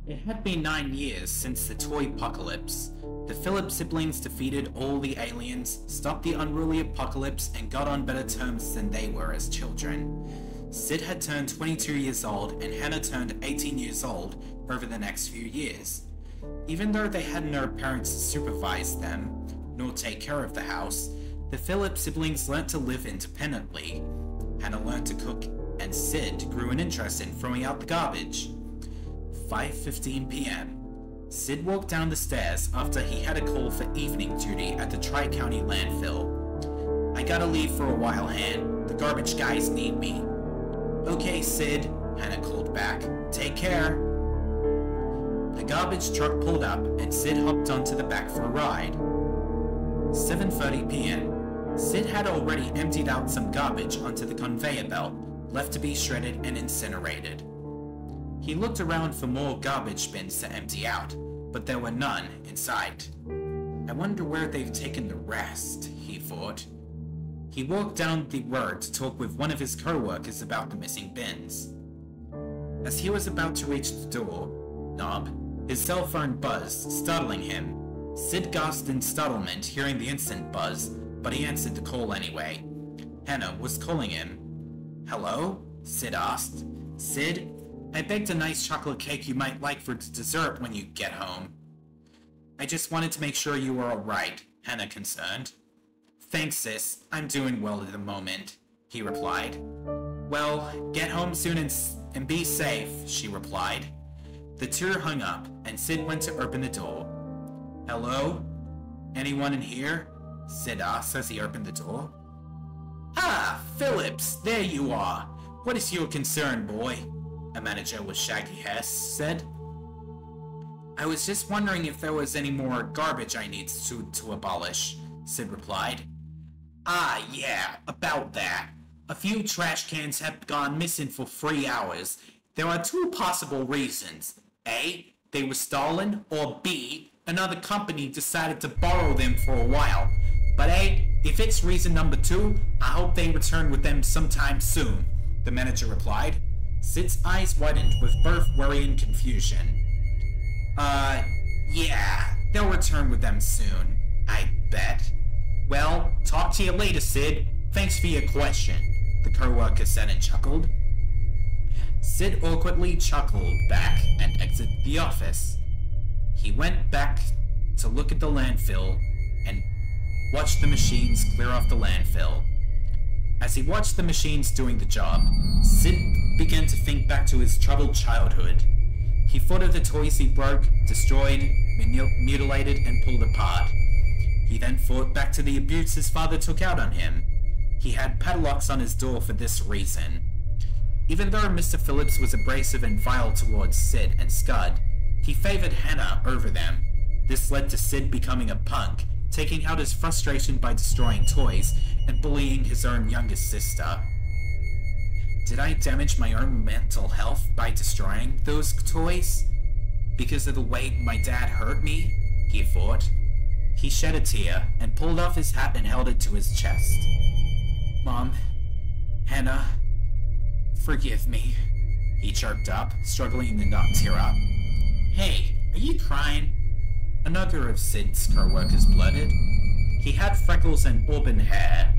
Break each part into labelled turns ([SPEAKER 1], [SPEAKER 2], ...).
[SPEAKER 1] It had been 9 years since the Toypocalypse. The Phillips siblings defeated all the aliens, stopped the unruly apocalypse, and got on better terms than they were as children. Sid had turned 22 years old, and Hannah turned 18 years old over the next few years. Even though they had no parents to supervise them, nor take care of the house, the Phillips siblings learnt to live independently. Hannah learned to cook, and Sid grew an interest in throwing out the garbage. 5:15 p.m. Sid walked down the stairs after he had a call for evening duty at the Tri-County landfill. "I gotta leave for a while, Han. The garbage guys need me." "Okay, Sid," Hannah called back. "Take care." The garbage truck pulled up, and Sid hopped onto the back for a ride. 7:30 p.m. Sid had already emptied out some garbage onto the conveyor belt, left to be shredded and incinerated. He looked around for more garbage bins to empty out, but there were none in sight. "I wonder where they've taken the rest," he thought. He walked down the road to talk with one of his co-workers about the missing bins. As he was about to reach the door knob, his cell phone buzzed, startling him. Sid gasped in startlement hearing the instant buzz, but he answered the call anyway. Hannah was calling him. "Hello?" Sid asked. "Sid, I baked a nice chocolate cake you might like for dessert when you get home." "I just wanted to make sure you were alright," Hannah concerned. "Thanks, sis. I'm doing well at the moment," he replied. "Well, get home soon and be safe," she replied. The two hung up, and Sid went to open the door. "Hello? Anyone in here?" Sid asked as he opened the door. "Ah, Phillips, there you are. What is your concern, boy?" A manager with shaggy hair said. "I was just wondering if there was any more garbage I need to abolish," Sid replied. "Ah, yeah, about that. A few trash cans have gone missing for 3 hours. There are 2 possible reasons. A, they were stolen, or B, another company decided to borrow them for a while. But A, if it's reason number 2, I hope they return with them sometime soon," the manager replied. Sid's eyes widened with both worry and confusion. Yeah, they'll return with them soon, I bet." "Well, talk to you later, Sid. Thanks for your question," the co-worker said and chuckled. Sid awkwardly chuckled back and exited the office. He went back to look at the landfill and watched the machines clear off the landfill. As he watched the machines doing the job, Sid began to think back to his troubled childhood. He thought of the toys he broke, destroyed, mutilated, and pulled apart. He then thought back to the abuse his father took out on him. He had padlocks on his door for this reason. Even though Mr. Phillips was abrasive and vile towards Sid and Scud, he favored Hannah over them. This led to Sid becoming a punk, taking out his frustration by destroying toys and bullying his own youngest sister. Did I damage my own mental health by destroying those toys? Because of the way my dad hurt me? He thought. He shed a tear and pulled off his hat and held it to his chest. "Mom, Hannah, forgive me," he choked up, struggling to not tear up. "Hey, are you crying?" Another of Sid's co-workers blurted. He had freckles and auburn hair.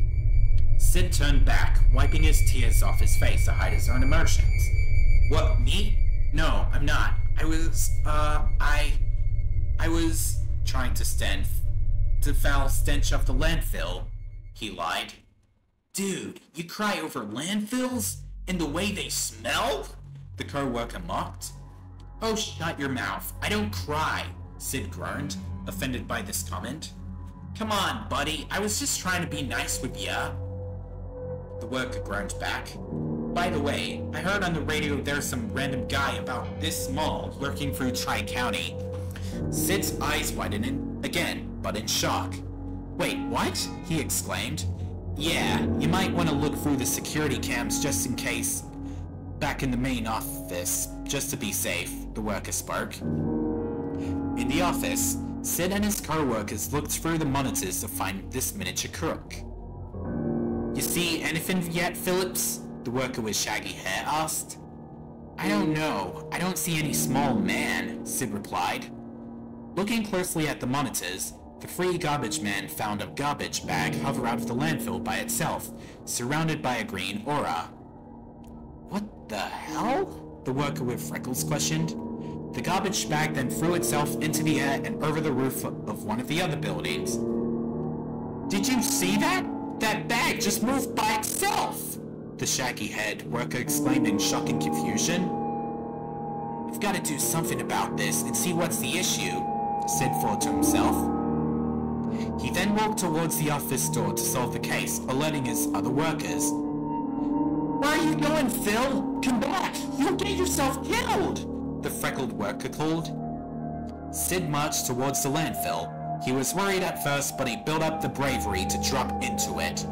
[SPEAKER 1] Sid turned back, wiping his tears off his face to hide his own emotions. "What, me? No, I'm not. I was trying to stand the foul stench of the landfill," he lied. "Dude, you cry over landfills? And the way they smell?" the co-worker mocked. "Oh, shut your mouth. I don't cry," Sid groaned, offended by this comment. "Come on, buddy. I was just trying to be nice with ya." The worker groaned back. "By the way, I heard on the radio there's some random guy about this small lurking through Tri-County." Sid's eyes widened again, but in shock. "Wait, what?" he exclaimed. "Yeah, you might want to look through the security cams just in case. Back in the main office, just to be safe," the worker spoke. In the office, Sid and his co-workers looked through the monitors to find this miniature crook. "You see anything yet, Phillips?" the worker with shaggy hair asked. I don't know. I don't see any small man, Sid replied. Looking closely at the monitors, the free garbage man found a garbage bag hover out of the landfill by itself, surrounded by a green aura. What the hell? The worker with freckles questioned. The garbage bag then threw itself into the air and over the roof of one of the other buildings. Did you see that? That bag just moved by itself! The shaggy-haired worker exclaimed in shock and confusion. We've got to do something about this and see what's the issue, Sid thought to himself. He then walked towards the office door to solve the case, alerting his other workers. Where are you going, Phil? Come back! You'll get yourself killed! The freckled worker called. Sid marched towards the landfill. He was worried at first, but he built up the bravery to drop into it.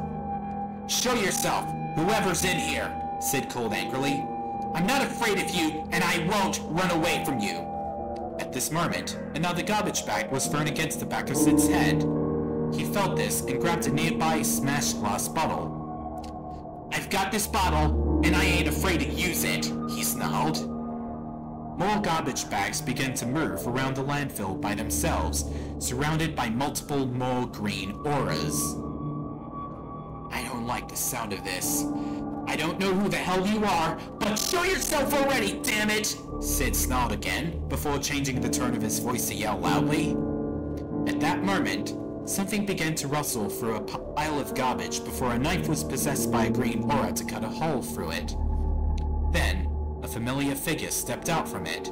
[SPEAKER 1] Show yourself, whoever's in here, Sid called angrily. I'm not afraid of you, and I won't run away from you. At this moment, another garbage bag was thrown against the back of Sid's head. He felt this and grabbed a nearby smashed glass bottle. I've got this bottle, and I ain't afraid to use it, he snarled. More garbage bags began to move around the landfill by themselves, surrounded by multiple more green auras. I don't like the sound of this. I don't know who the hell you are, but show yourself already, damn it! Sid snarled again, before changing the tone of his voice to yell loudly. At that moment, something began to rustle through a pile of garbage before a knife was possessed by a green aura to cut a hole through it. Then, a familiar figure stepped out from it.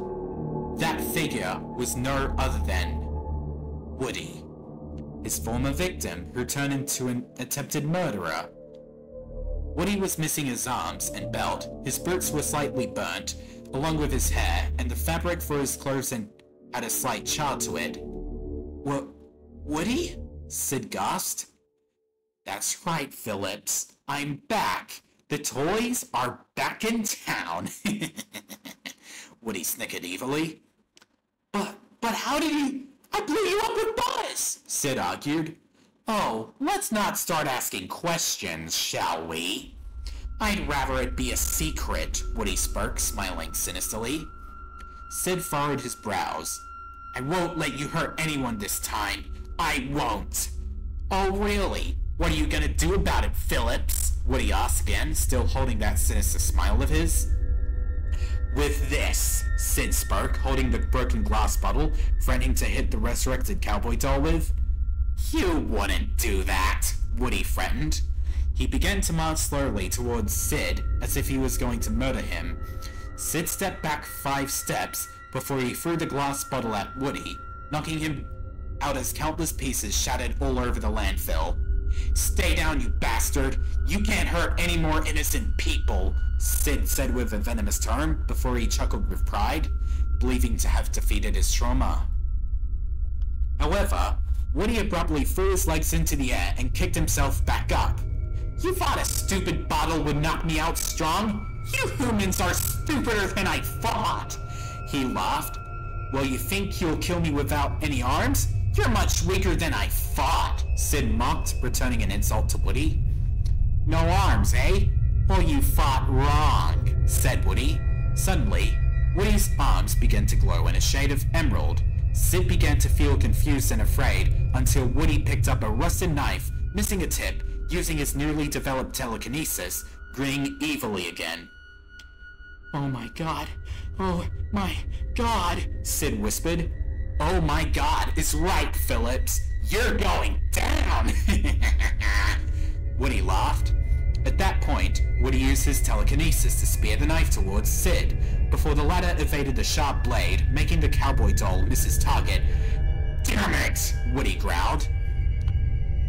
[SPEAKER 1] That figure was no other than Woody, his former victim who turned into an attempted murderer. Woody was missing his arms and belt, his boots were slightly burnt, along with his hair, and the fabric for his clothes had a slight char to it. Woody? Sid gasped. That's right, Phillips. I'm back. The toys are back in town. Woody snickered evilly. But how did you... I blew you up with buzz, Sid argued. Oh, let's not start asking questions, shall we? I'd rather it be a secret, Woody spoke, smiling sinisterly. Sid furrowed his brows. I won't let you hurt anyone this time. I won't. Oh, really? What are you gonna do about it, Phillips? Woody asked again, still holding that sinister smile of his. With this, Sid spoke, holding the broken glass bottle, threatening to hit the resurrected cowboy doll with. You wouldn't do that, Woody threatened. He began to march slowly towards Sid, as if he was going to murder him. Sid stepped back 5 steps before he threw the glass bottle at Woody, knocking him out as countless pieces shattered all over the landfill. Stay down, you bastard! You can't hurt any more innocent people, Sid said with a venomous tone before he chuckled with pride, believing to have defeated his trauma. However, Woody abruptly threw his legs into the air and kicked himself back up. You thought a stupid bottle would knock me out strong? You humans are stupider than I thought! He laughed. Well, you think you'll kill me without any arms? You're much weaker than I thought, Sid mocked, returning an insult to Woody. No arms, eh? Well, you fought wrong, said Woody. Suddenly, Woody's arms began to glow in a shade of emerald. Sid began to feel confused and afraid until Woody picked up a rusted knife, missing a tip, using his newly developed telekinesis, grinning evilly again. Oh my god, Sid whispered. Oh my god is right, Phillips. You're going down! Woody laughed. At that point, Woody used his telekinesis to spear the knife towards Sid, before the latter evaded the sharp blade, making the cowboy doll miss his target. Damn it! Woody growled.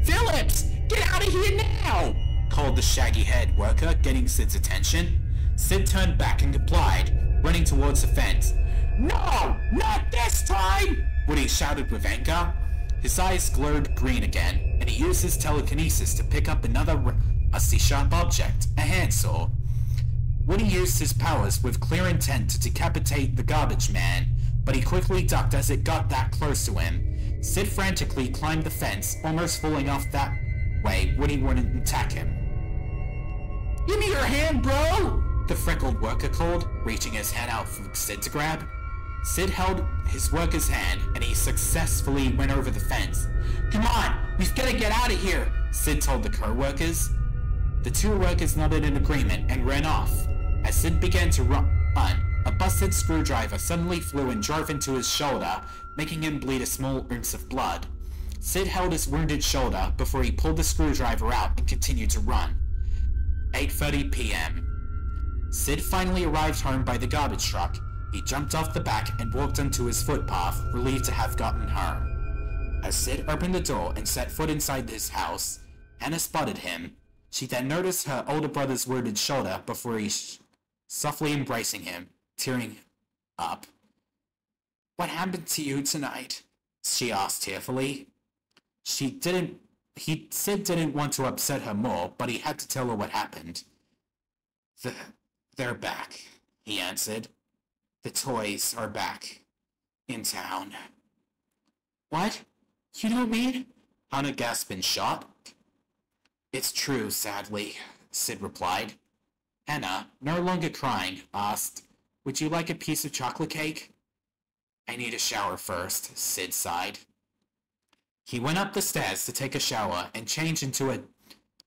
[SPEAKER 1] Phillips! Get out of here now! Called the shaggy-haired worker, getting Sid's attention. Sid turned back and complied, running towards the fence. No! Not this time! Woody shouted with anger. His eyes glowed green again, and he used his telekinesis to pick up another rusty sharp object, a handsaw. Woody used his powers with clear intent to decapitate the garbage man, but he quickly ducked as it got that close to him. Sid frantically climbed the fence, almost falling off that way Woody wouldn't attack him. Give me your hand, bro! the freckled worker called, reaching his hand out for Sid to grab. Sid held his worker's hand, and he successfully went over the fence. "Come on, we've got to get out of here," Sid told the co-workers. The two workers nodded in agreement and ran off. As Sid began to run, a busted screwdriver suddenly flew and drove into his shoulder, making him bleed a small ounce of blood. Sid held his wounded shoulder before he pulled the screwdriver out and continued to run. 8:30 p.m. Sid finally arrived home by the garbage truck. He jumped off the back and walked onto his footpath, relieved to have gotten home. As Sid opened the door and set foot inside his house, Hannah spotted him. She then noticed her older brother's wounded shoulder before softly embracing him, tearing up. "What happened to you tonight?" she asked tearfully. Sid didn't want to upset her more, but he had to tell her what happened. They're back," he answered. "The toys are back in town." "What? You don't mean?" Hannah gasped in shock. "It's true, sadly," Sid replied. Hannah, no longer crying, asked, "Would you like a piece of chocolate cake?" "I need a shower first," Sid sighed. He went up the stairs to take a shower and change into a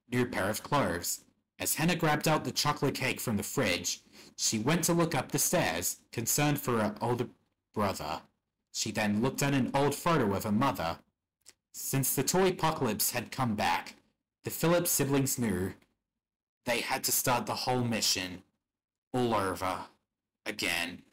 [SPEAKER 1] new pair of clothes. As Hannah grabbed out the chocolate cake from the fridge, she went to look up the stairs, concerned for her older brother. She then looked at an old photo of her mother. Since the Toypocalypse had come back, the Phillips siblings knew they had to start the whole mission all over again.